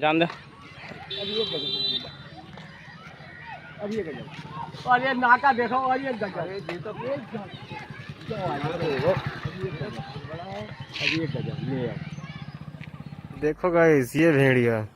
जान दे। अब ये गजब और ये नाका देखो और ये गजब ये गजब ये देखो गाइस ये भेड़िया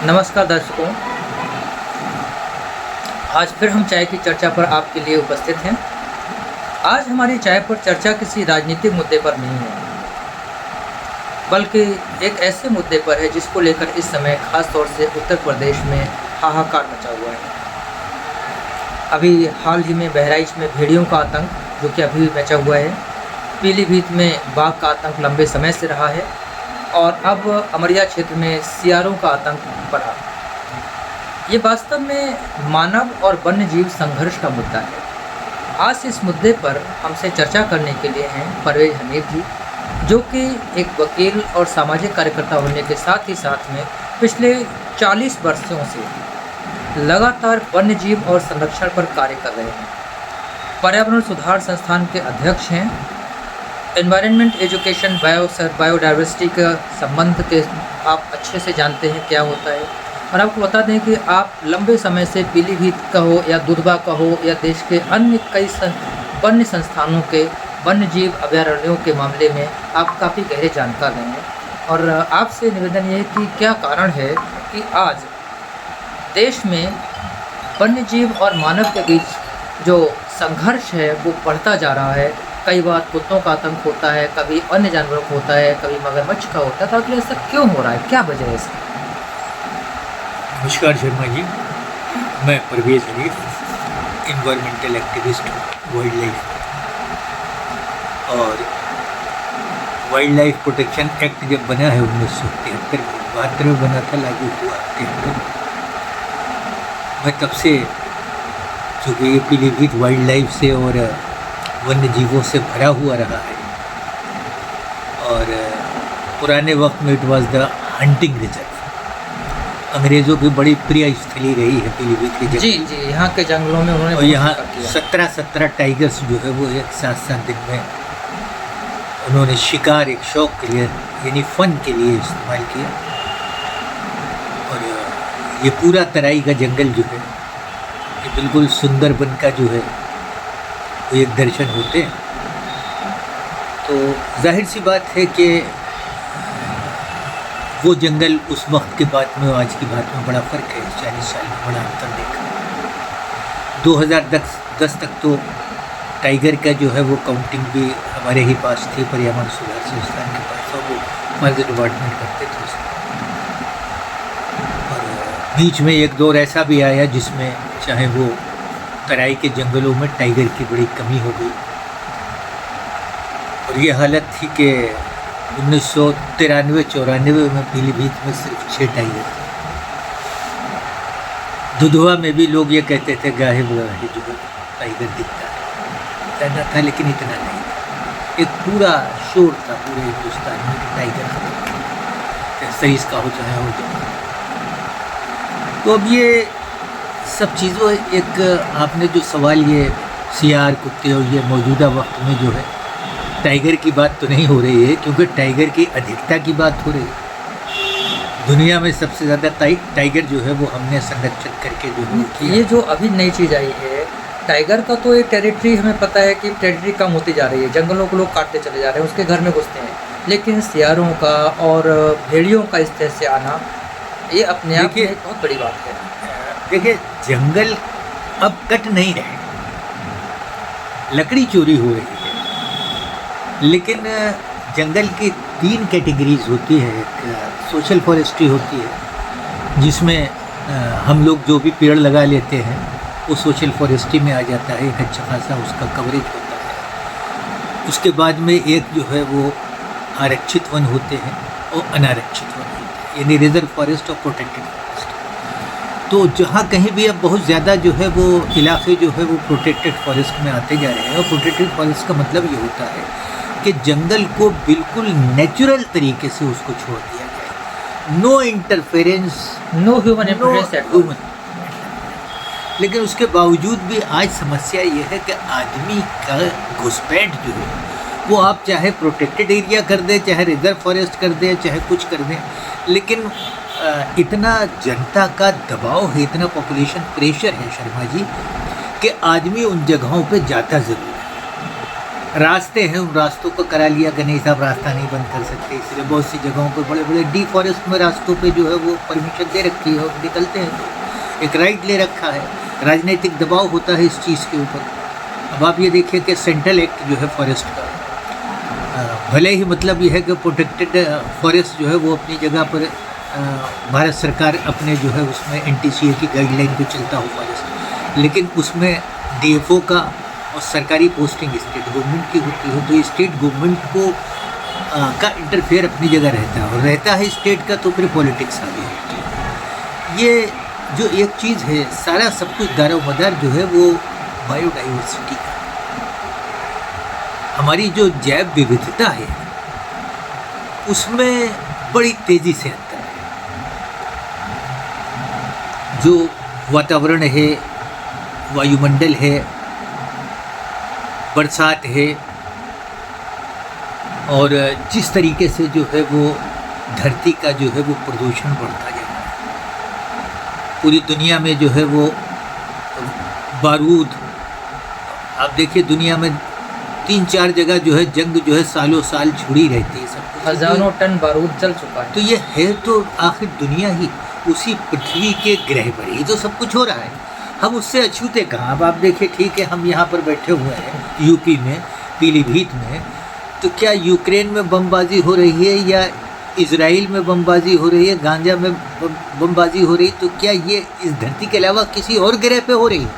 नमस्कार दर्शकों, आज फिर हम चाय की चर्चा पर आपके लिए उपस्थित हैं। आज हमारी चाय पर चर्चा किसी राजनीतिक मुद्दे पर नहीं है, बल्कि एक ऐसे मुद्दे पर है जिसको लेकर इस समय खास तौर से उत्तर प्रदेश में हाहाकार मचा हुआ है। अभी हाल ही में बहराइच में भेड़ियों का आतंक जो कि अभी भी मचा हुआ है, पीलीभीत में बाघ का आतंक लंबे समय से रहा है और अब अमरिया क्षेत्र में सियारों का आतंक बढ़ा। ये वास्तव में मानव और वन्य जीव संघर्ष का मुद्दा है। आज इस मुद्दे पर हमसे चर्चा करने के लिए हैं परवेज हनीफ जी, जो कि एक वकील और सामाजिक कार्यकर्ता होने के साथ ही साथ में पिछले 40 वर्षों से लगातार वन्य जीव और संरक्षण पर कार्य कर रहे हैं। पर्यावरण सुधार संस्थान के अध्यक्ष हैं। एनवायरनमेंट एजुकेशन बायोडाइवर्सिटी का संबंध के आप अच्छे से जानते हैं क्या होता है। और आपको बता दें कि आप लंबे समय से पीलीभीत का हो या दुधवा का हो या देश के अन्य कई वन्य संस्थानों के वन्य जीव अभयारण्यों के मामले में आप काफ़ी गहरे जानकार हैं। और आपसे निवेदन ये है कि क्या कारण है कि आज देश में वन्य जीव और मानव के बीच जो संघर्ष है वो बढ़ता जा रहा है। कई बार कुत्तों का आतंक होता है, कभी अन्य जानवरों का होता है, कभी मगरमच्छ का होता है। तो आखिर ऐसा क्यों हो रहा है, क्या वजह है इसकी? नमस्कार शर्मा जी, मैं Parvez Hanif, environmental activist wild life, और वाइल्ड लाइफ प्रोटेक्शन एक्ट जब बना है 1973 में, 72 में बना था, लागू हुआ 73। मैं तब से चूँकि ये पीलीभीत वाइल्ड लाइफ से और वन्य जीवों से भरा हुआ रहा है, और पुराने वक्त में it was the hunting reserve, अंग्रेज़ों की बड़ी प्रिय स्थली रही है पीलीभीत के जंगल। जी, यहाँ के जंगलों में उन्होंने और यहाँ 17 टाइगर्स जो है वो एक 7 दिन में उन्होंने शिकार एक शौक के लिए यानी फ़न के लिए इस्तेमाल किया। और ये पूरा तराई का जंगल जो है ये बिल्कुल सुंदरबन का जो है वो एक दर्शन होते हैं। तो जाहिर सी बात है कि वो जंगल उस वक्त के बात में और आज की बात में बड़ा फ़र्क है। 40 साल में बड़ा अंतर देखा। 2010 तक तो टाइगर का जो है वो काउंटिंग भी हमारे ही पास थी, पर्यावरण सुधार संस्थान के पास, और वो फॉरेस्ट डिपार्टमेंट करते थे उसमें। और बीच में एक दौर ऐसा भी आया जिसमें चाहे वो तराई के जंगलों में टाइगर की बड़ी कमी हो गई, और ये हालत थी कि 1993-94 में पीलीभीत में सिर्फ 6 टाइगर थे। दुधवा में भी लोग ये कहते थे गाहे बगाहे जो है टाइगर दिखता है, ज़्यादा था लेकिन इतना नहीं था। एक पूरा शोर था पूरे हिंदुस्तान में कि टाइगर सही इसका हो चाहे हो जाए। तो अब ये सब चीज़ों एक आपने जो सवाल ये सियार कुत्ते और ये मौजूदा वक्त में जो है टाइगर की बात तो नहीं हो रही है, क्योंकि टाइगर की अधिकता की बात हो रही है। दुनिया में सबसे ज़्यादा टाइगर जो है वो हमने संरक्षित करके जो है ये जो अभी नई चीज़ आई है टाइगर का, तो एक टेरिटरी हमें पता है कि टेरिटरी कम होती जा रही है, जंगलों को लोग काटते चले जा रहे हैं, उसके घर में घुसते हैं। लेकिन सियारों का और भेड़ियों का इस तरह से आना ये अपने आप में एक बहुत बड़ी बात है। देखिए, जंगल अब कट नहीं रहे, लकड़ी चोरी हो रही है, लेकिन जंगल की 3 कैटेगरीज होती है। एक सोशल फॉरेस्ट्री होती है जिसमें हम लोग जो भी पेड़ लगा लेते हैं वो सोशल फॉरेस्ट्री में आ जाता है, एक अच्छा खासा उसका कवरेज होता है। उसके बाद में एक जो है वो आरक्षित वन होते हैं और अनारक्षित वन होते हैं, यानी रिजर्व फॉरेस्ट और प्रोटेक्टेड फॉरेस्ट। तो जहाँ कहीं भी अब बहुत ज़्यादा जो है वो इलाके जो है वो प्रोटेक्टेड फॉरेस्ट में आते जा रहे हैं, और प्रोटेक्टेड फॉरेस्ट का मतलब ये होता है कि जंगल को बिल्कुल नेचुरल तरीके से उसको छोड़ दिया जाए, no interference, no human interference at all. लेकिन उसके बावजूद भी आज समस्या ये है कि आदमी का घुसपैठ जो है वो आप चाहे प्रोटेक्टेड एरिया कर दें, चाहे रिजर्व फॉरेस्ट कर दें, चाहे कुछ कर दें, लेकिन इतना जनता का दबाव है, इतना पॉपुलेशन प्रेशर है शर्मा जी, कि आदमी उन जगहों पे जाता ज़रूर है। रास्ते हैं, उन रास्तों को करा लिया कि नहीं साहब रास्ता नहीं बंद कर सकते, इसलिए बहुत सी जगहों पर बड़े बड़े डी फॉरेस्ट में रास्तों पे जो है वो परमिशन दे रखी है और निकलते हैं, तो एक राइट ले रखा है। राजनीतिक दबाव होता है इस चीज़ के ऊपर। अब आप ये देखिए कि सेंट्रल एक्ट जो है फॉरेस्ट का, भले ही मतलब ये है कि प्रोटेक्टेड फॉरेस्ट जो है वो अपनी जगह पर भारत सरकार अपने जो है उसमें NTCA की गाइडलाइन पे चलता हो फॉरेस्ट, लेकिन उसमें DFO का और सरकारी पोस्टिंग स्टेट गवर्नमेंट की होती है, तो स्टेट गवर्नमेंट को का इंटरफेयर अपनी जगह रहता है, और रहता है स्टेट का तो फिर पॉलिटिक्स आ गई। ये जो एक चीज़ है, सारा सब कुछ दारोमदार जो है वो बायोडाइवर्सिटी का, हमारी जो जैव विविधता है उसमें बड़ी तेज़ी से अंतर है। जो वातावरण है, वायुमंडल है, बरसात है, और जिस तरीके से जो है वो धरती का जो है वो प्रदूषण बढ़ता जा रहा है पूरी दुनिया में, जो है वो बारूद, आप देखिए दुनिया में 3-4 जगह जो है जंग जो है सालों साल छुड़ी रहती है, सब हजारों टन बारूद जल चुका है। तो ये है तो आखिर दुनिया ही उसी पृथ्वी के ग्रह पर ही तो सब कुछ हो रहा है, हम उससे अछूते कहाँ। अब आप देखिए, ठीक है हम यहाँ पर बैठे हुए हैं यूपी में, पीलीभीत में, तो क्या यूक्रेन में बमबाजी हो रही है या इजराइल में बमबाजी हो रही है, गांजा में बमबाजी हो रही है, तो क्या ये इस धरती के अलावा किसी और ग्रह पे हो रही है?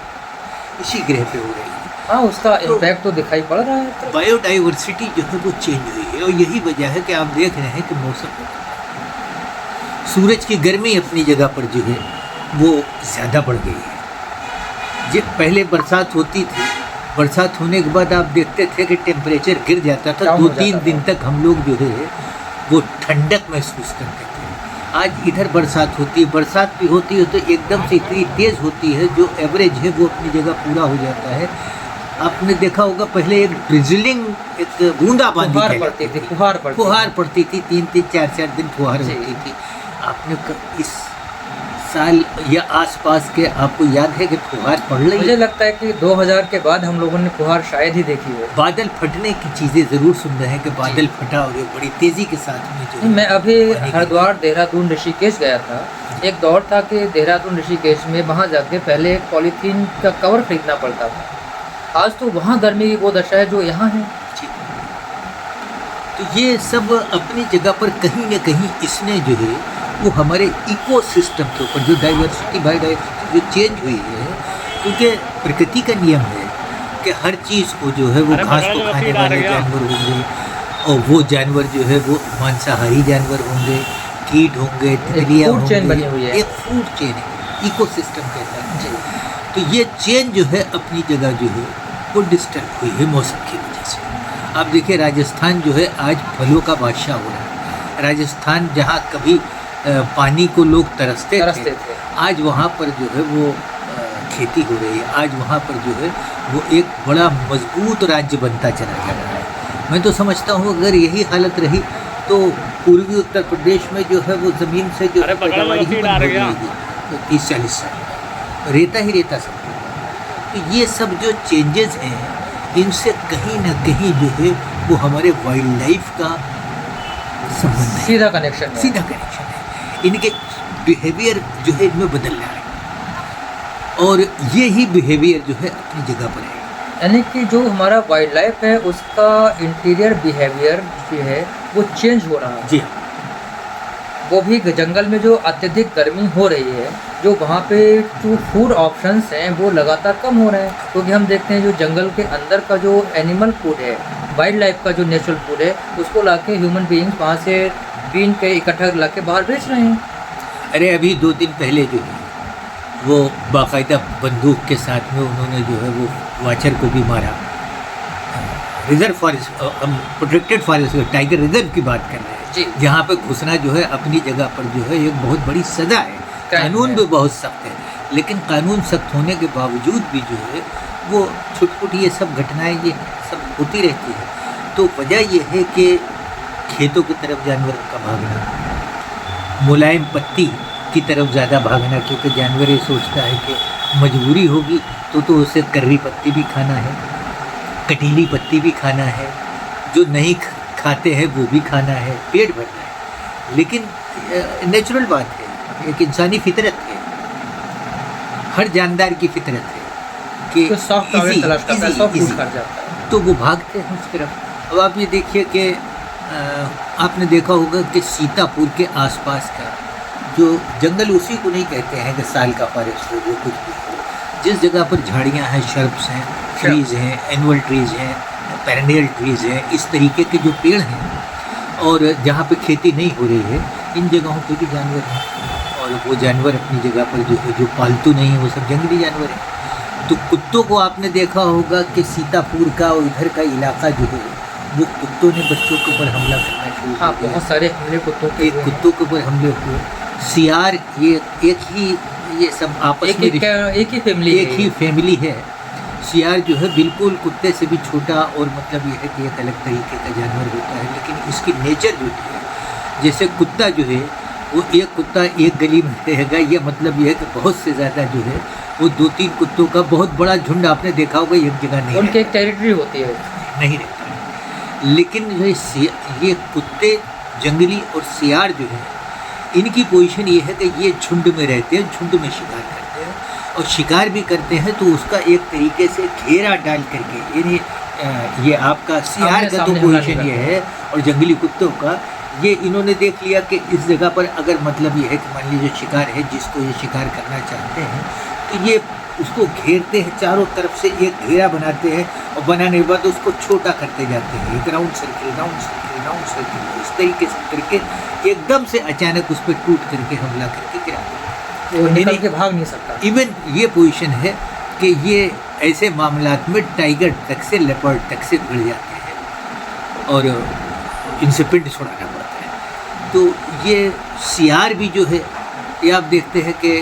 इसी ग्रह पे हो रही है। हाँ, उसका इम्पैक्ट तो दिखाई पड़ रहा है। बायोडाइवर्सिटी जो है वो चेंज हुई है, और यही वजह है कि आप देख रहे हैं कि मौसम, सूरज की गर्मी अपनी जगह पर जो है वो ज़्यादा बढ़ गई है। जब पहले बरसात होती थी, बरसात होने के बाद आप देखते थे कि टेम्परेचर गिर जाता था, 2-3 दिन तक हम लोग जो है वो ठंडक महसूस करते थे। आज इधर बरसात होती है, बरसात भी होती है तो एकदम से इतनी तेज़ होती है, जो एवरेज है वो अपनी जगह पूरा हो जाता है। आपने देखा होगा पहले एक ड्रिजलिंग, एक बूंदाबांदी पड़ती थी, फुहार पड़ती थी, 3-3, 4-4 दिन फुहार होती थी। आपने इस साल या आसपास के आपको याद है कि फुहार पड़ रही है? मुझे लगता है कि 2000 के बाद हम लोगों ने फुहार शायद ही देखी हो। बादल फटने की चीज़ें ज़रूर सुन रहे हैं कि बादल फटा और ये बड़ी तेज़ी के साथ में जो मैं अभी हरिद्वार, देहरादून, ऋषिकेश गया था। एक दौर था कि देहरादून, ऋषिकेश में वहाँ जाके पहले एक पॉलीथीन का कवर खरीदना पड़ता था। आज तो वहाँ गर्मी की वो दशा है जो यहाँ है। तो ये सब अपनी जगह पर कहीं न कहीं इसने जो है वो हमारे इकोसिस्टम के ऊपर जो डाइवर्सिटी, बायोडाइवर्सिटी जो चेंज हुई है, क्योंकि प्रकृति का नियम है कि हर चीज़ को जो है वो घास को खाने वाले जानवर होंगे, और वो जानवर जो है वो मांसाहारी जानवर होंगे, कीट होंगे, तितलियाँ होंगी, एक फूड चेन है, इकोसिस्टम कहता है। तो ये चेन जो है अपनी जगह जो है वो डिस्टर्ब हुई है मौसम की वजह से। आप देखिए राजस्थान जो है आज फलों का बादशाह हो रहा है। राजस्थान जहाँ कभी पानी को लोग तरसते थे, आज वहाँ पर जो है वो खेती हो रही है, आज वहाँ पर जो है वो एक बड़ा मजबूत राज्य बनता चला जा रहा है। मैं तो समझता हूँ अगर यही हालत रही तो पूर्वी उत्तर प्रदेश में जो है वो ज़मीन से जो पैदावार ही बंद हो जाएगी, तो 30-40 साल रेता ही रेता सब। तो ये सब जो चेंजेस हैं इनसे कहीं ना कहीं जो है वो हमारे वाइल्ड लाइफ का संबंध है, सीधा कनेक्शन है। इनके बिहेवियर जो है इनमें बदल रहा है, और ये ही बिहेवियर जो है अपनी जगह पर है। यानी कि जो हमारा वाइल्ड लाइफ है उसका इंटीरियर बिहेवियर जो है वो चेंज हो रहा है। जी वो भी जंगल में जो अत्यधिक गर्मी हो रही है, जो वहाँ पे जो फूड ऑप्शंस हैं वो लगातार कम हो रहे हैं, क्योंकि हम देखते हैं जो जंगल के अंदर का जो एनिमल फूड है, वाइल्ड लाइफ का जो नेचुरल फूड है, उसको लाके ह्यूमन बीइंग्स वहाँ से बीन के इकट्ठा ला के बाहर बेच रहे हैं। अरे अभी 2 दिन पहले जो है वो बाकायदा बंदूक के साथ में उन्होंने जो है वो वाचर को भी मारा। रिजर्व फॉरेस्ट, हम प्रोटेक्टेड फॉरेस्ट, टाइगर रिजर्व की बात कर रहे हैं जी। जहाँ पे घुसना जो है अपनी जगह पर जो है एक बहुत बड़ी सज़ा है। कानून भी बहुत सख्त है, लेकिन कानून सख्त होने के बावजूद भी जो है वो छुटपुट ये सब घटनाएं ये सब होती रहती है। तो वजह ये है कि खेतों की तरफ जानवर का भागना, मुलायम पत्ती की तरफ ज़्यादा भागना, क्योंकि जानवर ये सोचता है कि मजबूरी होगी तो उसे कर्री पत्ती भी खाना है, कटीली पत्ती भी खाना है, जो नहीं खाते हैं वो भी खाना है, पेट भरना है। लेकिन नेचुरल बात है, एक इंसानी फितरत है, हर जानदार की फितरत है कि तो सॉफ्ट टारगेट तलाश करता है, सॉफ्ट फूड खा जाता है, तो वो भागते हैं उस तरफ। अब आप ये देखिए कि आपने देखा होगा कि सीतापुर के आसपास का जो जंगल, उसी को नहीं कहते हैं कि साल का फॉरेस्ट हो, जो कुछ भी हो, जिस जगह पर झाड़ियाँ हैं, शर्ब्स हैं, ट्रीज़ हैं, एनुअल ट्रीज़ हैं, पेरेनियल ट्रीज़ हैं, इस तरीके के जो पेड़ हैं, और जहाँ पे खेती नहीं हो रही है, इन जगहों पे भी जानवर हैं। और वो जानवर अपनी जगह पर जो है, जो पालतू नहीं है, वो सब जंगली जानवर हैं। तो कुत्तों को आपने देखा होगा कि सीतापुर का और इधर का इलाका जो है, वो कुत्तों ने बच्चों के ऊपर हमला करना शुरू हाँ, कर दिया। बहुत सारे हमले कुत्तों के हुए हैं। कुत्तों के ऊपर हमले हुए। सियार, ये एक ही, ये सब आपस में एक ही फैमिली एक ही फैमिली है। सियार जो है बिल्कुल कुत्ते से भी छोटा, और मतलब ये है कि एक अलग तरीके का जानवर होता है, लेकिन इसकी नेचर जो है, जैसे कुत्ता जो है वो एक कुत्ता एक गली में रहेगा, ये मतलब ये है कि बहुत से ज़्यादा जो है वो 2-3 कुत्तों का बहुत बड़ा झुंड आपने देखा होगा एक जगह नहीं, उनकी एक टेरिटरी होती है, नहीं रहता है। लेकिन जो है ये कुत्ते जंगली और सियार जो है, इनकी पोजीशन ये है कि ये झुंड में रहते हैं, झुंड में शिकार करते हैं, और शिकार भी करते हैं तो उसका एक तरीके से घेरा डाल करके, यानी ये आपका सियार का तो पोजीशन ये है, और जंगली कुत्तों का ये इन्होंने देख लिया कि इस जगह पर अगर मतलब ये है कि मान लीजिए शिकार है, जिसको ये शिकार करना चाहते हैं, तो ये उसको घेरते हैं, चारों तरफ से एक घेरा बनाते हैं, और बनाने के बाद उसको छोटा करते जाते हैं, एक round circle, round circle, round circle, इस तरीके से करके एकदम से अचानक उस पर टूट करके हमला करके गिरा देते हैं। वो निकल के भाग नहीं सकता। इवन ये पोजीशन है कि ये ऐसे मामलात में टाइगर तक से, लेपर्ड तक से भिड़ जाते हैं और इनसे पिंड छुड़ाना पड़ता है। तो ये सियार भी जो है, ये आप देखते हैं कि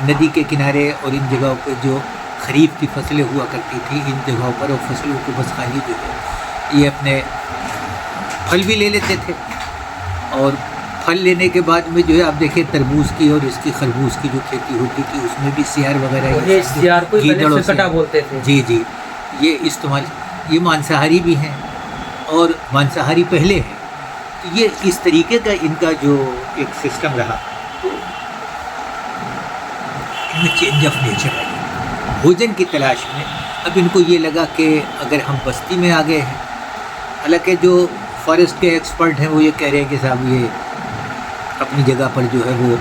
नदी के किनारे और इन जगहों पर जो खरीफ की फसलें हुआ करती थी, इन जगहों पर, और फसलों को बस खाली जो है ये अपने फल भी ले लेते थे, और फल लेने के बाद में जो है आप देखिए तरबूज की और इसकी खरबूज की जो खेती होती थी, उसमें भी सियार वगैरह, ये सियार को पहले से कटा बोलते थे। जी जी, ये इस्तेमाल, ये मांसाहारी भी हैं और मांसाहारी पहले है। तो ये इस तरीके का इनका जो एक सिस्टम रहा, तो इनमें चेंज ऑफ नेचर आई भोजन की तलाश में। अब इनको ये लगा कि अगर हम बस्ती में आ गए हैं, हालांकि जो फॉरेस्ट के एक्सपर्ट हैं वो ये कह रहे हैं कि साहब ये अपनी जगह पर जो है वो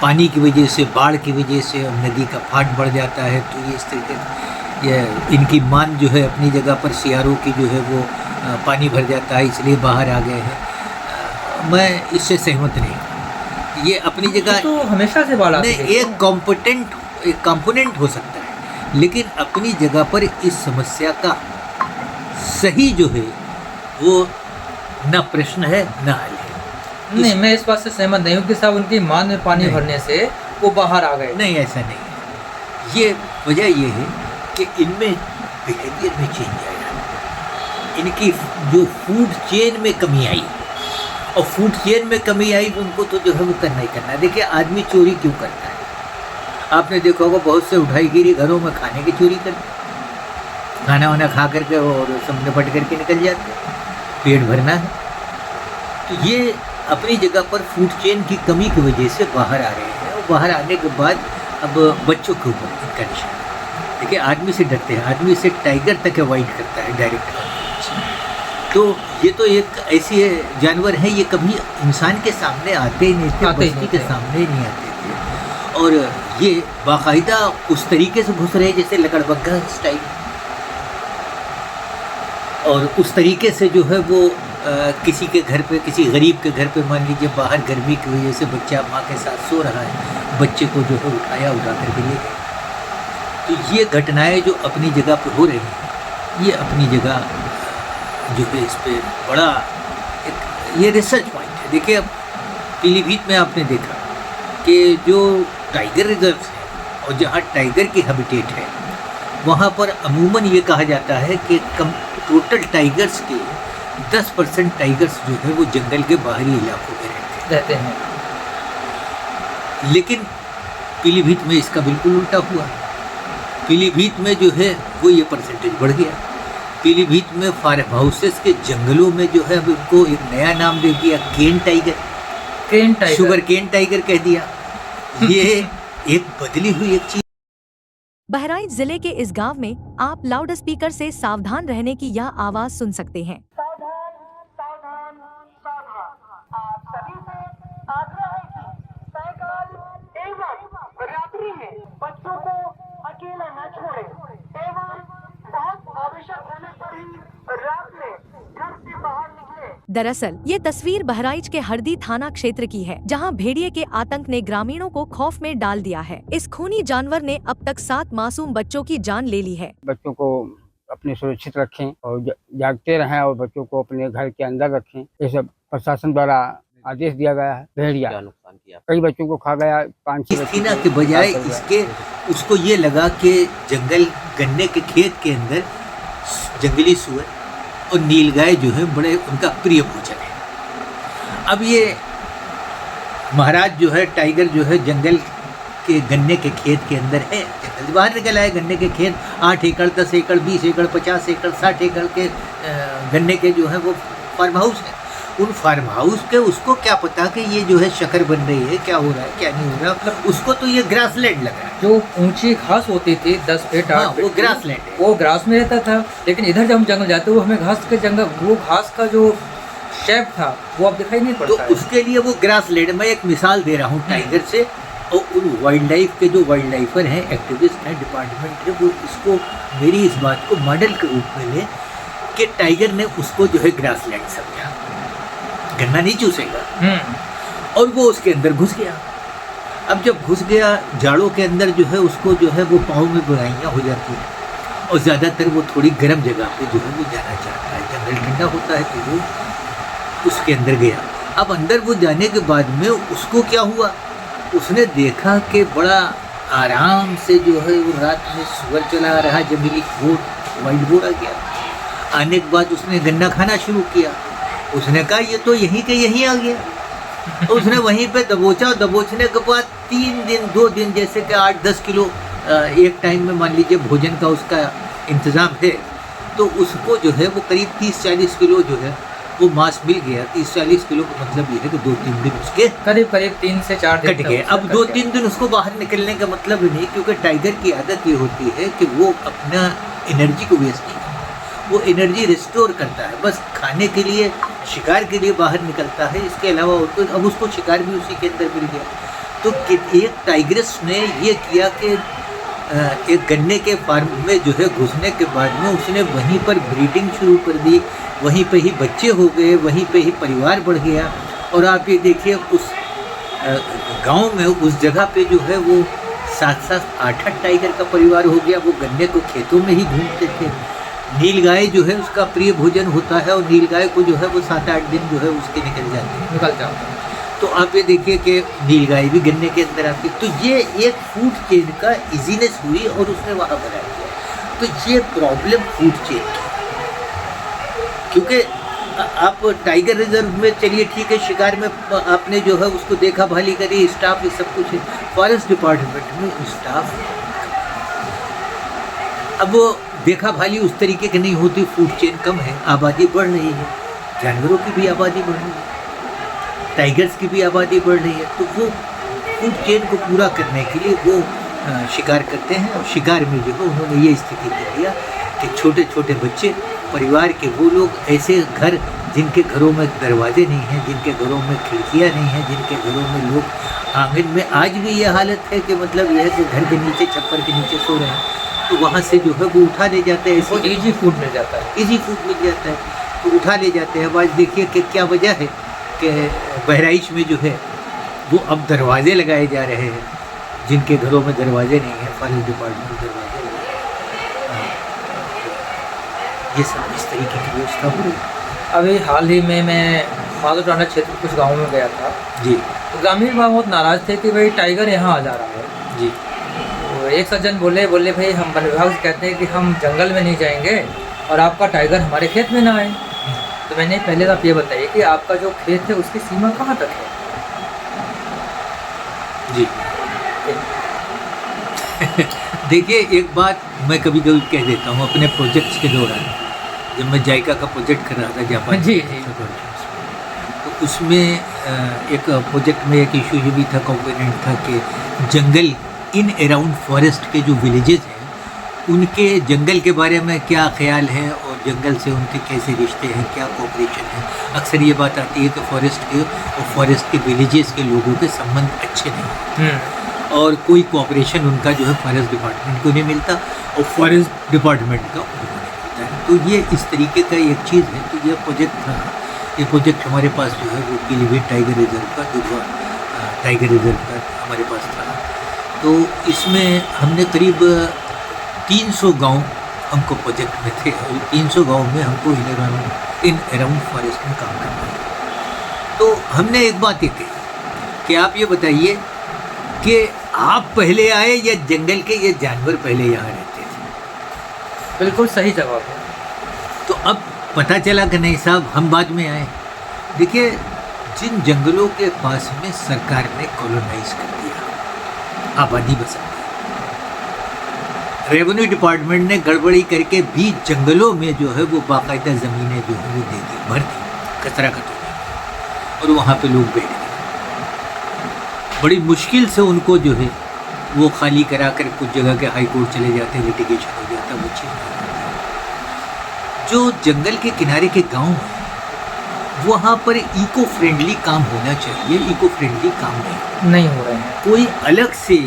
पानी की वजह से, बाढ़ की वजह से नदी का फाट बढ़ जाता है, तो ये इस तरीके ये इनकी मान जो है अपनी जगह पर, सियारों की जो है वो पानी भर जाता है, इसलिए बाहर आ गए हैं। मैं इससे सहमत नहीं। ये अपनी जगह तो हमेशा से बाढ़ आती है। एक कंपोनेंट हो सकता है, लेकिन अपनी जगह पर इस समस्या का सही जो है वो न प्रश्न है न हल है। नहीं, मैं इस बात से सहमत नहीं हूँ कि साहब उनकी मान में पानी भरने से वो बाहर आ गए। नहीं, ऐसा नहीं है। ये वजह ये है कि इनमें बिहेवियर में चेंज आया, इनकी जो फूड चेन में कमी आई, और फूड चेन में कमी आई उनको तो जो है वो करना ही करना है। देखिए आदमी चोरी क्यों करता है, आपने देखा होगा बहुत से उठाईगिरी घरों में खाने की चोरी करते हैं, खाना वाना खा करके और सब निपट करके निकल जाते हैं, पेट भरना है। तो ये अपनी जगह पर फूड चेन की कमी की वजह से बाहर आ रहे हैं, और बाहर आने के बाद अब बच्चों के ऊपर इनका निशान देखिए, आदमी से डरते हैं, आदमी से टाइगर तक अवॉइड करता है डायरेक्ट। तो ये तो एक ऐसी जानवर है, ये कभी इंसान के सामने आते ही नहीं थे, आते ही बस्ती नहीं के थे। सामने ही नहीं आते थे। और ये बाकायदा उस तरीके से घुस रहे जैसे लकड़बग्घा स्टाइल, और उस तरीके से जो है वो किसी के घर पे, किसी गरीब के घर पे मान लीजिए बाहर गर्मी की वजह से बच्चा माँ के साथ सो रहा है, बच्चे को जो है उठाया, उठा करके ले गए। तो ये घटनाएं जो अपनी जगह पर हो रही हैं, ये अपनी जगह जो है इस पर बड़ा एक ये रिसर्च पॉइंट है। देखिए अब पीलीभीत में आपने देखा कि जो टाइगर रिजर्व है और जहाँ टाइगर की हैबिटेट है, वहाँ पर अमूमन ये कहा जाता है कि टोटल टाइगर्स के 10% टाइगर्स जो है वो जंगल के बाहरी इलाकों में रहते हैं। हैं। लेकिन पीलीभीत में इसका बिल्कुल उल्टा हुआ। पीलीभीत में जो है वो ये परसेंटेज बढ़ गया। पीलीभीत में फार्म हाउसेस के जंगलों में जो है अब इनको एक नया नाम दे दिया, केन टाइगर, केन टाइगर, शुगर केन टाइगर कह दिया। ये एक बदली हुई एक चीज। बहराइच जिले के इस गांव में आप लाउड स्पीकर से सावधान रहने की यह आवाज सुन सकते हैं। सावधान सावधान सावधान। आप सभी से आग्रह है कि साइकिल एवं रात्रि में बच्चों को अकेला न छोड़े एवं बहुत आवश्यक होने पर ही रात में घर से बाहर निकले। दरअसल ये तस्वीर बहराइच के हरदी थाना क्षेत्र की है, जहां भेड़िए के आतंक ने ग्रामीणों को खौफ में डाल दिया है। इस खूनी जानवर ने अब तक 7 मासूम बच्चों की जान ले ली है। बच्चों को अपने सुरक्षित रखें और जागते रहें और बच्चों को अपने घर के अंदर रखें, ये सब प्रशासन द्वारा आदेश दिया गया है। भेड़िया नुकसान किया, कई बच्चों को खा गया, 5-6 इस तीना के बजाय इसके उसको ये लगा कि जंगल गन्ने के खेत के अंदर जंगली सुअर और नीलगाय जो है बड़े उनका प्रिय भोजन है। अब ये महाराज जो है टाइगर जो है जंगल के गन्ने के खेत के अंदर है, जंगल से बाहर निकल आए। गन्ने के खेत 8 एकड़ 10 एकड़ 20 एकड़ 50 एकड़ 60 एकड़ के गन्ने के जो है वो फार्म हाउस है। उन फार्म हाउस के उसको क्या पता कि ये जो है शक्कर बन रही है, क्या हो रहा है क्या नहीं हो रहा, मतलब उसको तो ये ग्रासलैंड लग रहा है। जो ऊंची घास होती थी 10 फीट 8 फीट, वो ग्रासलैंड है, वो ग्रास में रहता था। लेकिन इधर जब हम जंगल जाते वो हमें घास के जंगल, वो घास का जो शेप था वो अब दिखाई नहीं तो पड़ता है। उसके लिए वो ग्रासलैंड। मैं एक मिसाल दे रहा हूँ टाइगर से, और उन वाइल्ड लाइफ के जो वाइल्ड लाइफर हैं, एक्टिविस्ट हैं, डिपार्टमेंट है, वो इसको मेरी इस बात को मॉडल के रूप में ले कि टाइगर ने उसको जो है ग्रासलैंड समझा, गन्ना नहीं चूसेगा, और वो उसके अंदर घुस गया। अब जब घुस गया जाड़ों के अंदर जो है उसको जो है वो पाँव में बुराइयाँ हो जाती हैं, और ज़्यादातर वो थोड़ी गर्म जगह पे जो है वो जाना चाहता है। जंगल ठंडा होता है तो वो उसके अंदर गया। अब अंदर वो जाने के बाद में उसको क्या हुआ, उसने देखा कि बड़ा आराम से जो है वो रात में सुअर चला रहा, जंगली घोड़ वाइल्ड बोर आ गया। आने के बाद उसने गन्ना खाना शुरू किया। उसने कहा ये तो यहीं के यहीं आ गया, तो उसने वहीं पे दबोचा। दबोचने के बाद 3 दिन 2 दिन जैसे कि 8-10 किलो एक टाइम में मान लीजिए भोजन का उसका इंतज़ाम है, तो उसको जो है वो करीब 30-40 किलो जो है वो मांस मिल गया। 30-40 किलो का मतलब ये है कि 2-3 दिन उसके करीब 3 से 4 दिन कट गए। अब 2-3 दिन उसको बाहर निकलने का मतलब नहीं, क्योंकि टाइगर की आदत ये होती है कि वो अपना एनर्जी को वेस्ट नहीं करता, वो एनर्जी रिस्टोर करता है। बस खाने के लिए, शिकार के लिए बाहर निकलता है, इसके अलावा और तो अब उसको शिकार भी उसी के अंदर मिल गया। तो एक टाइग्रेस ने ये किया कि एक गन्ने के फार्म में जो है घुसने के बाद में उसने वहीं पर ब्रीडिंग शुरू कर दी, वहीं पे ही बच्चे हो गए, वहीं पे ही परिवार बढ़ गया। और आप ये देखिए उस गांव में, उस जगह पे जो है वो 7-7 8-8 टाइगर का परिवार हो गया। वो गन्ने को खेतों में ही घूमते थे। नीलगाय जो है उसका प्रिय भोजन होता है, और नीलगाय को जो है वो 7-8 दिन जो है उसके निकल जाते हैं। तो आप ये देखिए कि नीलगाय भी गन्ने के अंदर आती है। तो ये एक फूड चेन का इजीनेस हुई और उसने वहाँ बना दिया। तो ये प्रॉब्लम फूड चेन की, क्योंकि आप टाइगर रिजर्व में चलिए ठीक है, शिकार में आपने जो है उसको देखा भाली करी, स्टाफ ये सब कुछ है। फॉरेस्ट डिपार्टमेंट में स्टाफ, अब वो देखा भाली उस तरीके की नहीं होती। फूड चेन कम है, आबादी बढ़ रही है, जानवरों की भी आबादी बढ़ रही है, टाइगर्स की भी आबादी बढ़ रही है। तो वो फूड चेन को पूरा करने के लिए वो शिकार करते हैं। और शिकार में जो है उन्होंने ये स्थिति कर दिया कि छोटे छोटे बच्चे परिवार के, वो लोग ऐसे घर जिनके घरों में दरवाजे नहीं हैं, जिनके घरों में खिड़कियां नहीं हैं, जिनके घरों में लोग आंगन में, आज भी ये हालत है कि मतलब यह है कि घर के नीचे छप्पर के नीचे सो रहे हैं, तो वहाँ से जो है वो उठा ले जाते हैं, वो इजी फूड मिल जाता है। इजी फूड मिल जाता है तो उठा ले जाते हैं। अब आज देखिए कि क्या वजह है कि बहराइच में जो है वो अब दरवाजे लगाए जा रहे हैं, जिनके घरों में दरवाजे नहीं हैं, फॉरेस्ट डिपार्टमेंट दरवाजे लगाए। ये सब इस तरीके की व्यवस्था हो रही है। अभी हाल ही में मैं माधोटाना क्षेत्र कुछ गाँव में गया था, जी तो ग्रामीण बहुत नाराज़ थे कि भाई टाइगर यहाँ आ जा रहा है। जी। तो एक सज्जन बोले भाई हम वन विभाग से कहते हैं कि हम जंगल में नहीं जाएंगे और आपका टाइगर हमारे खेत में ना आए। तो मैंने पहले आप ये बताइए कि आपका जो खेत है उसकी सीमा कहाँ तक है? जी देखिए, एक बात मैं कभी कभी कह देता हूँ अपने प्रोजेक्ट्स के दौरान, जब मैं जायका का प्रोजेक्ट कर रहा था जापान, जी। तो उसमें एक प्रोजेक्ट में एक इशू ये भी था, कॉम्पोनेंट था कि जंगल इन अराउंड फॉरेस्ट के जो विलेजेस हैं उनके जंगल के बारे में क्या ख्याल है और जंगल से उनके कैसे रिश्ते हैं, क्या कोऑपरेशन है। अक्सर ये बात आती है कि फॉरेस्ट के और फॉरेस्ट के विलेजेस के लोगों के संबंध अच्छे नहीं और कोई कोऑपरेशन उनका जो है फॉरेस्ट डिपार्टमेंट को नहीं मिलता और फॉरेस्ट डिपार्टमेंट का उनको नहीं मिलता है। तो ये इस तरीके का एक चीज़ है। तो ये प्रोजेक्ट था, ये प्रोजेक्ट हमारे पास जो है वो पीलीभीत टाइगर रिजर्व का, दुर्गा टाइगर रिजर्व का हमारे पास था। तो इसमें हमने करीब 300 गांव हमको प्रोजेक्ट में थे और 300 गांव में हमको इन अराउंड फॉरेस्ट में काम करना है। तो हमने एक बात ये कही कि आप ये बताइए कि आप पहले आए या जंगल के ये जानवर पहले यहाँ रहते थे? बिल्कुल सही जवाब है। तो अब पता चला कि नहीं साहब, हम बाद में आए। देखिए, जिन जंगलों के पास में सरकार ने कॉलोनाइज कर दिया, आबादी बसा दी, रेवेन्यू डिपार्टमेंट ने गड़बड़ी करके भी जंगलों में जो है वो बाकायदा ज़मीनें जो है वो दे दी, भर दी कचरा कचरा, और वहाँ पे लोग बैठ गए। बड़ी मुश्किल से उनको जो है वो खाली करा कर कुछ जगह के हाई कोर्ट चले जाते, लिटिगेशन हो जाता, वो चीज़। जो जंगल के किनारे के गांव हैं वहाँ पर इको फ्रेंडली काम होना चाहिए, इको फ्रेंडली काम नहीं हो रहे हैं। कोई अलग से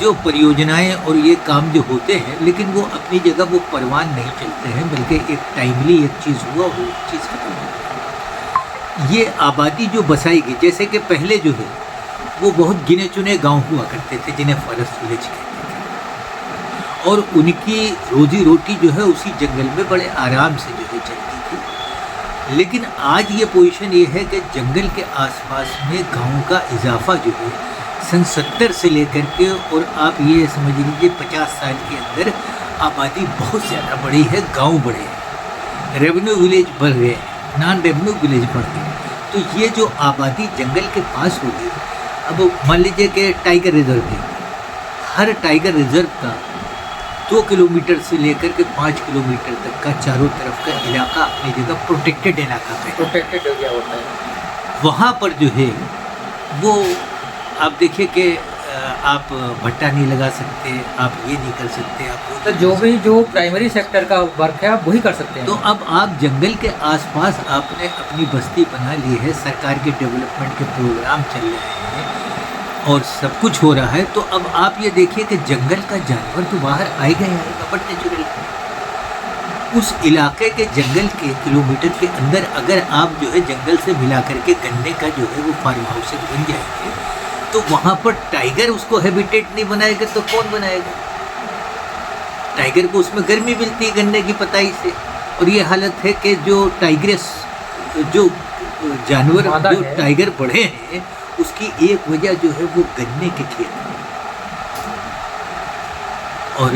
जो परियोजनाएं और ये काम जो होते हैं, लेकिन वो अपनी जगह वो परवान नहीं चलते हैं, बल्कि एक टाइमली एक चीज़ हुआ वो चीज़ खत्म हो गई। ये आबादी जो बसाएगी, जैसे कि पहले जो है वो बहुत गिने चुने गांव हुआ करते थे जिन्हें फॉरेस्ट विलेज कहते थे, और उनकी रोजी रोटी जो है उसी जंगल में बड़े आराम से जो है चलती थी। लेकिन आज ये पोजीशन ये है कि जंगल के आसपास में गाँव का इजाफा जो है सन 70 से लेकर के, और आप ये समझ लीजिए 50 साल के अंदर आबादी बहुत ज़्यादा बढ़ी है, गांव बढ़े हैं, रेवेन्यू विलेज बढ़ गए, नॉन रेवेन्यू विलेज बढ़ गए। तो ये जो आबादी जंगल के पास हो गई, अब मान लीजिए कि टाइगर रिजर्व है, हर टाइगर रिजर्व का 2 किलोमीटर से लेकर के 5 किलोमीटर तक का चारों तरफ का इलाका अपनी जगह प्रोटेक्टेड इलाका है, प्रोटेक्टेड एरिया होता है। वहाँ पर जो है वो आप देखिए कि आप भट्टा नहीं लगा सकते, आप ये नहीं कर सकते, आप तो जो प्राइमरी सेक्टर का वर्क है आप वही कर सकते हैं। तो अब आप जंगल के आसपास आपने अपनी बस्ती बना ली है, सरकार के डेवलपमेंट के प्रोग्राम चल रहे हैं और सब कुछ हो रहा है। तो अब आप ये देखिए कि जंगल का जानवर तो बाहर आएगा ही आएगा, बट नेचुरल उस इलाके के जंगल के किलोमीटर के अंदर अगर आप जो है जंगल से मिला करके गन्ने का जो है वो फार्म हाउस बन जाएंगे, तो वहाँ पर टाइगर उसको हैबिटेट नहीं बनाएगा तो कौन बनाएगा? टाइगर को उसमें गर्मी मिलती है गन्ने की पताई से, और ये हालत है कि जो टाइग्रेस जो जानवर जो टाइगर बढ़े हैं उसकी एक वजह जो है वो गन्ने के खेत, और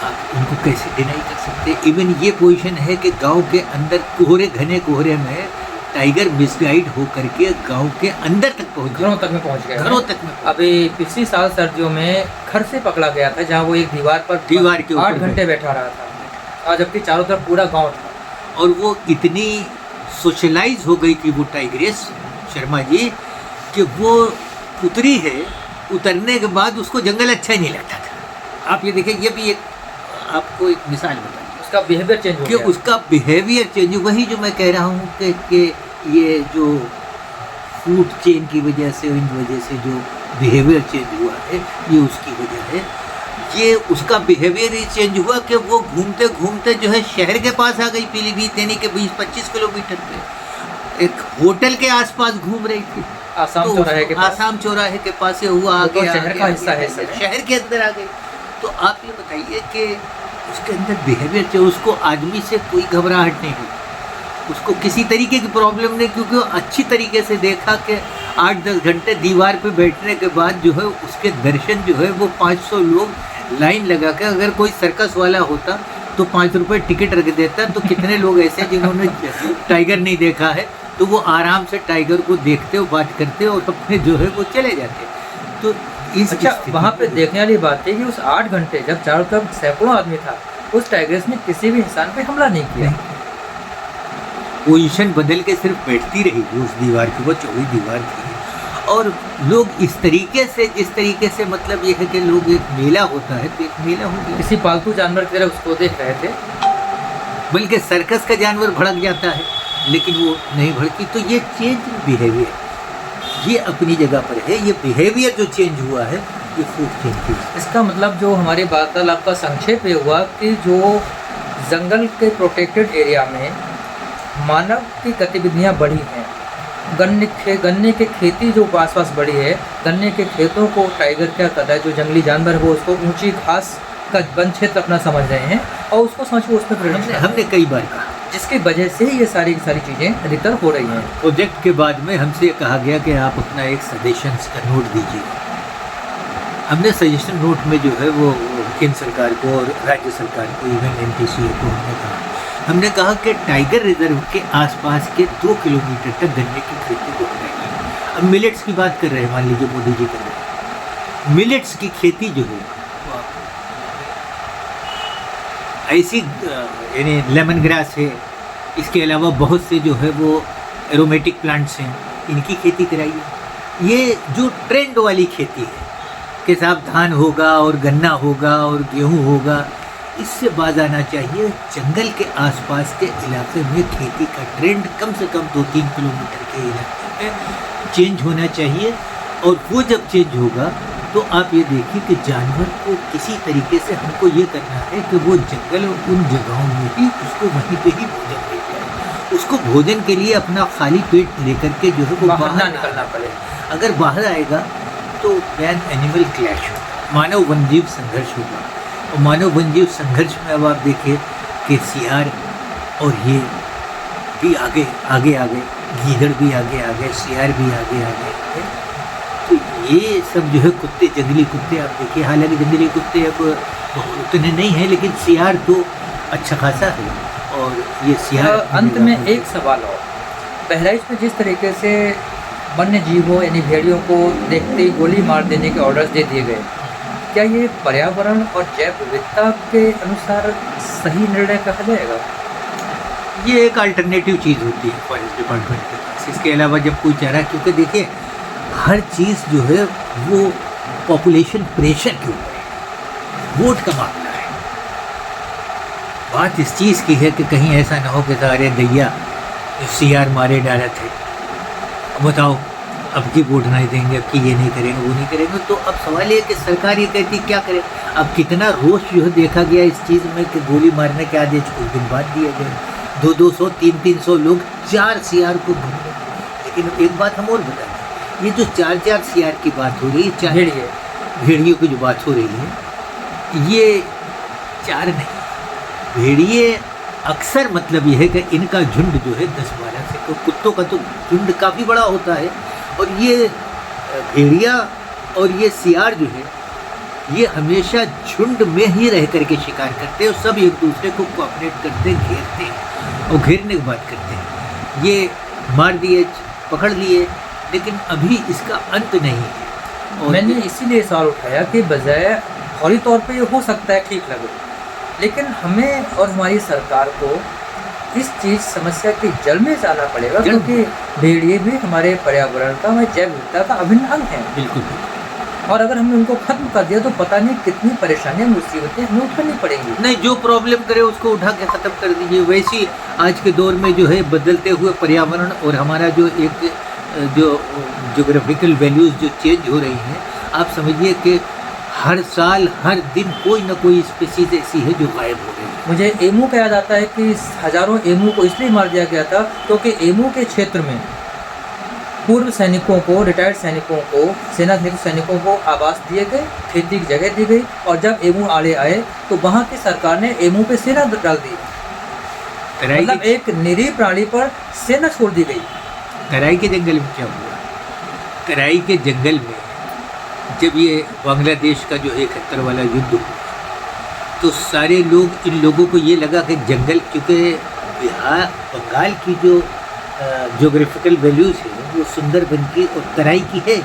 आप उनको कैसे डिनाई कर सकते? इवन ये पोजीशन है कि गांव के अंदर कोहरे, घने कोहरे में टाइगर मिसगाइड हो करके गांव के अंदर तक पहुंच गया, घरों तक में पहुंच गया, घरों तक में। अभी पिछली साल सर्दियों में घर से पकड़ा गया था, जहां वो एक दीवार के ऊपर 8 घंटे बैठा रहा था, और जबकि चारों तरफ पूरा गांव था। और वो इतनी सोशलाइज हो गई थी वो टाइग्रेस शर्मा जी कि वो उतरी है, उतरने के बाद उसको जंगल अच्छा ही नहीं लगता था। आप ये देखिए, ये भी एक आपको एक मिसाल बताइए। उसका बिहेवियर चेंज हो कि गया। उसका बिहेवियर चेंज, वही जो मैं कह रहा हूँ कि ये जो फूड चेन की वजह से, इन वजह से जो बिहेवियर चेंज हुआ है, ये उसकी वजह है। ये उसका बिहेवियर ही चेंज हुआ कि वो घूमते घूमते जो है शहर के पास आ गई, पीलीभीत, यानी कि 20-25 किलोमीटर पे एक होटल के आसपास घूम रही थी। आसाम तो चौराहे के पास। आसाम चौराहे के पास से हुआ वो तो आगे, शहर आगे, का आगे, हिस्सा है आगे, सब। शहर के अंदर आ गई। तो आप ये बताइए कि उसके अंदर बिहेवियर चाहिए, उसको आदमी से कोई घबराहट नहीं हुई, उसको किसी तरीके की प्रॉब्लम नहीं, क्योंकि वो अच्छी तरीके से देखा कि 8-10 घंटे दीवार पे बैठने के बाद जो है उसके दर्शन जो है वो 500 लोग लाइन लगा के, अगर कोई सर्कस वाला होता तो 5 रुपये टिकट रख देता, तो कितने लोग ऐसे जिन्होंने टाइगर नहीं देखा है, तो वो आराम से टाइगर को देखते हो, बात करते और अपने जो है वो चले जाते। तो इस अच्छा, स्थिति वहाँ पे में- देखने वाली बात है कि उस 8 घंटे जब चारों तरफ सैकड़ों आदमी था, उस टाइगर्स ने किसी भी इंसान पे हमला नहीं किया। पोजीशन बदल के सिर्फ बैठती रही उस दीवार की, वो चौड़ी दीवार थी। और लोग इस तरीके से, जिस तरीके से मतलब ये है कि लोग, एक मेला होता है तो एक मेला हो गया, किसी पालतू जानवर की तरह उसको देख रहे थे। बल्कि सर्कस का जानवर भड़क जाता है, लेकिन वो नहीं भड़की। तो ये चेंज बिहेवियर, ये अपनी जगह पर है। ये बिहेवियर जो चेंज हुआ है, ये फूड चेंज की। इसका मतलब जो हमारी वार्तालाप का संक्षेप ये हुआ कि जो जंगल के प्रोटेक्टेड एरिया में मानव की गतिविधियां बढ़ी हैं, गन्ने के खेती जो आसपास बढ़ी है, गन्ने के खेतों को टाइगर क्या कर रहा है, जो जंगली जानवर है वो उसको ऊंची घास का वन क्षेत्र अपना समझ रहे हैं और उसको समझ के उसमें परिणत कर रहे हैं। हमने कई बार कहा, जिसकी वजह से ये सारी चीज़ें अधिकतर हो रही हैं। प्रोजेक्ट के बाद में हमसे कहा गया कि आप अपना एक सजेशंस का नोट दीजिए। हमने सजेशन नोट में जो है वो केंद्र सरकार को और राज्य सरकार को, इवन NTCA को हमने कहा कि टाइगर रिजर्व के आसपास के 2 किलोमीटर तक गन्ने की खेती को हटाइए। अब मिलेट्स की बात कर रहे हैं, मान लीजिए मोदी जी कर रहे हैं, मिलेट्स की खेती जो है ऐसी, यानी लेमन ग्रास है, इसके अलावा बहुत से जो है वो एरोमेटिक प्लांट्स हैं, इनकी खेती कराइए। ये जो ट्रेंड वाली खेती है कि साहब धान होगा और गन्ना होगा और गेहूं होगा, इससे बाज आना चाहिए। जंगल के आसपास के इलाके में खेती का ट्रेंड कम से कम 2-3 किलोमीटर के इलाके में चेंज होना चाहिए। और वो जब चेंज होगा तो आप ये देखिए कि जानवर को किसी तरीके से हमको ये करना है कि वो जंगल और उन जगहों में ही उसको वहीं पे ही भोजन मिल जाए। उसको भोजन के लिए अपना खाली पेट लेकर के जो है वो बाहर ना बाहर निकलना पड़े। अगर बाहर आएगा तो मैन एनिमल क्लैश होगा, मानव वन्यजीव संघर्ष होगा। और मानव वन्यजीव संघर्ष में अब आप देखिए कि सियार और ये भी आगे आगे आ गए, गीदड़ भी आगे आ गए, सियार भी आगे आ गए। तो ये सब जो है कुत्ते, जंगली कुत्ते आप देखिए, हालांकि जंगली कुत्ते अब उतने नहीं हैं, लेकिन सियार तो अच्छा खासा है। और ये सियार अंत में एक सवाल और, बहराइच में जिस तरीके से वन्य जीवों यानी भेड़ियों को देखते ही गोली मार देने के ऑर्डर्स दे दिए गए, क्या ये पर्यावरण और जैव विविधता के अनुसार सही निर्णय कहा जाएगा? ये एक अल्टरनेटिव चीज़ होती है फॉरेस्ट डिपार्टमेंट के पास, इसके अलावा जब कोई चारा, क्योंकि देखिए हर चीज़ जो है वो पॉपुलेशन प्रेशर के ऊपर है, वोट का मामला है। बात इस चीज़ की है कि कहीं ऐसा ना हो कि सारे दैया सियार मारे डाला थे, बताओ अब की वोट नहीं देंगे, अब की ये नहीं करेंगे, वो नहीं करेंगे। तो अब सवाल ये है कि सरकार ये कहती क्या करे। अब कितना रोष जो है देखा गया इस चीज़ में कि गोली मारने के आदेश कुछ दिन बाद दिया गया, 200-200, 300-300 लोग 4 सियार को ढूंढने। लेकिन एक बात हम और बता दें, ये जो 4 सियार की बात हो रही है, भेड़ियों की जो बात हो रही है, ये 4 नहीं, भेड़िए अक्सर मतलब ये है कि इनका झुंड जो है 10-12 से, तो कुत्तों का तो झुंड काफ़ी बड़ा होता है। और ये भेड़िया और ये सियार जो है ये हमेशा झुंड में ही रह करके शिकार करते हैं और सब एक दूसरे को कोऑपरेट करते हैं, घेरते हैं और घेरने की बात करते हैं। ये मार दिए, पकड़ लिए, लेकिन अभी इसका अंत नहीं है। और मैंने इसीलिए सवाल उठाया कि बजाय फौरी तौर पे ये हो सकता है ठीक लगे, लेकिन हमें और हमारी सरकार को इस चीज़ समस्या की जड़ में जाना पड़ेगा, क्योंकि भेड़िए भी हमारे पर्यावरण का, हमारे जैव विविधता का अभिन्न अंग है। बिल्कुल और अगर हमने उनको खत्म कर दिया तो पता नहीं कितनी परेशानियां मुसीबतें हमें उठानी पड़ेंगी। नहीं, जो प्रॉब्लम करे उसको उठा के ख़त्म कर दीजिए। वैसी आज के दौर में जो है बदलते हुए पर्यावरण और हमारा जो एक जो जोग्राफिकल वैल्यूज़ जो चेंज हो रही हैं, आप समझिए कि हर साल हर दिन कोई ना कोई स्पीसीज ऐसी है जो गायब हो रही है। मुझे एमू का याद आता है कि हजारों एमू को इसलिए मार दिया गया था क्योंकि एमू के क्षेत्र में पूर्व सैनिकों को, रिटायर्ड सैनिकों को, सेना सैनिकों को आवास दिए गए, खेती की जगह दी गई, और जब एमू आड़े आए तो वहाँ की सरकार ने एमू पे सेना डाल दी। मतलब एक निरीह प्राणी पर सेना छोड़ दी गई। तराई के जंगल में क्या हुआ? तराई के जंगल में जब ये बांग्लादेश का जो 71 वाला युद्ध हुआ तो सारे लोग, इन लोगों को ये लगा कि जंगल, क्योंकि बिहार बंगाल की जो जोग्राफिकल वैल्यूज़ है वो सुंदरबन की और तराई की है।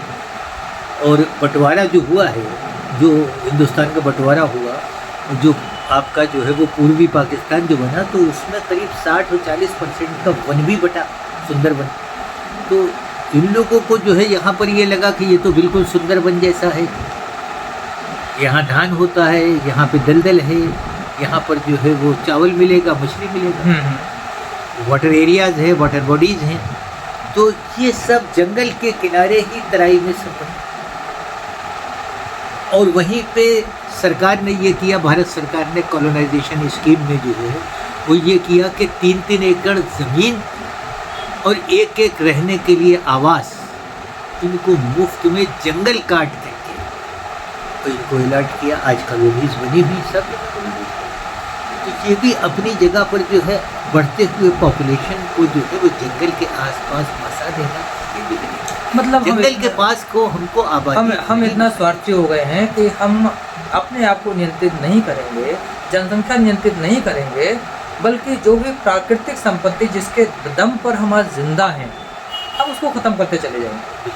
और बंटवारा जो हुआ है, जो हिंदुस्तान का बंटवारा हुआ, जो आपका जो है वो पूर्वी पाकिस्तान जो बना, तो उसमें करीब 60 और 40% का वन भी बटा, सुंदरबन। तो इन लोगों को जो है यहाँ पर ये लगा कि ये तो बिल्कुल सुंदरबन जैसा है, यहाँ धान होता है, यहाँ पे दलदल है, यहाँ पर जो है वो चावल मिलेगा, मछली मिलेगा, वाटर एरियाज़ है, वाटर बॉडीज़ हैं। तो ये सब जंगल के किनारे ही तराई में सब बना। और वहीं पे सरकार ने ये किया, भारत सरकार ने कॉलोनाइजेशन स्कीम में जो है वो ये किया कि 3-3 एकड़ ज़मीन और एक रहने के लिए आवास, इनको मुफ्त में जंगल काट करके तो इनको अलॉट किया। आज कॉलोनीज बनी हुई सब। तो ये भी अपनी जगह पर जो है बढ़ते हुए पॉपुलेशन को जो है वो जंगल के आसपास बसा देना, ये भी नहीं। मतलब जंगल के पास को हमको आबादी, हम इतना स्वार्थी हो गए हैं कि हम अपने आप को नियंत्रित नहीं करेंगे, जनसंख्या नियंत्रित नहीं करेंगे, बल्कि जो भी प्राकृतिक संपत्ति जिसके दम पर हम आज जिंदा हैं, हम उसको ख़त्म करते चले जाएंगे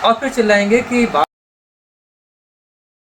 और फिर चिल्लाएंगे कि